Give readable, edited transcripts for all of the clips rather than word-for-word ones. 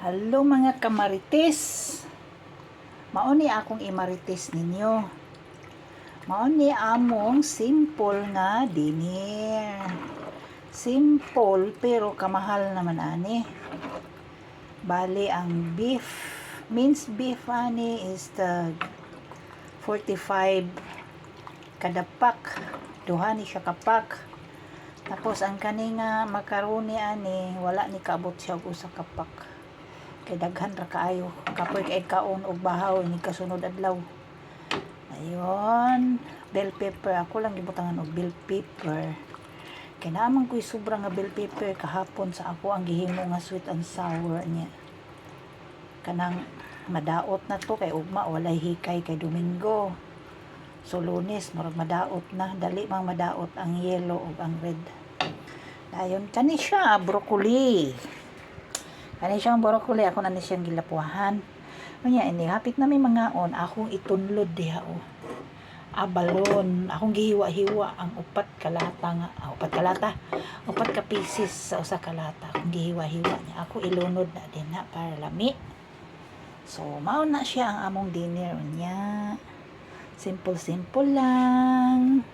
Hello mga kamarites. Mauni akong imarites ninyo. Mauni among simple nga dinner. Simple pero kamahal naman ani. Bali ang beef, minced beef ani is the 45 kada pack. Duha ni siya kapak. Tapos ang kaninga macaroni ani wala ni kaabot siya og usa ka pack. Kay daghan ra kaayo kapoy kay kaon og bahaw ni kasunod adlaw. Ayon, bell pepper ako lang gibutangan og bell pepper. Kay naman ko'y sobra nga bell pepper kahapon sa ako ang gihimo nga sweet and sour niya. Kanang madaot na to kay ugma walay hikay kay Domingo. So Lunes murag madaot na, dali mang madaot ang yellow ug ang red. Dayon kani siya broccoli. Kani siyang broccoli, ako na ni siyang gilapuhan. Unya ini hapit na may mangaon, akong itunlod diha o. Abalon, akong gihiwa-hiwa ang upat ka pieces sa usa ka lata. Akong gihiwa-hiwa niya. Ako ilunod na din na para lami. So mao na siya ang among dinner unya. Simple lang.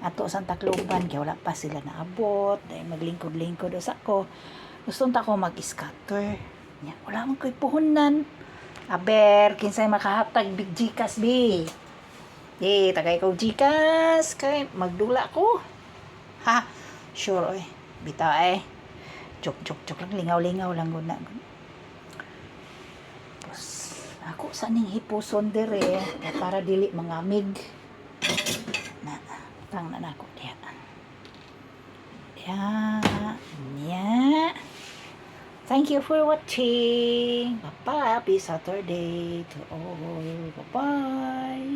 Ato sa Tacloban kay wala pa sila naabot, dahil maglingkod-lingkod usa ko. Gusto ta ko mag-scatter. Ya, wala man ko'y puhunan. Aber, kinsay makahatag big Gcash bi. Tagay ko Gcash kay magdula ko. Ha, sure oy. Bitaw Chok lang, lingaw-lingaw lang gud na. Tapos ako sa ning hipuson dire para dili mangamig. Na, tang na nako diha. Thank you for watching. Bye-bye. Happy Saturday to all. Bye-bye.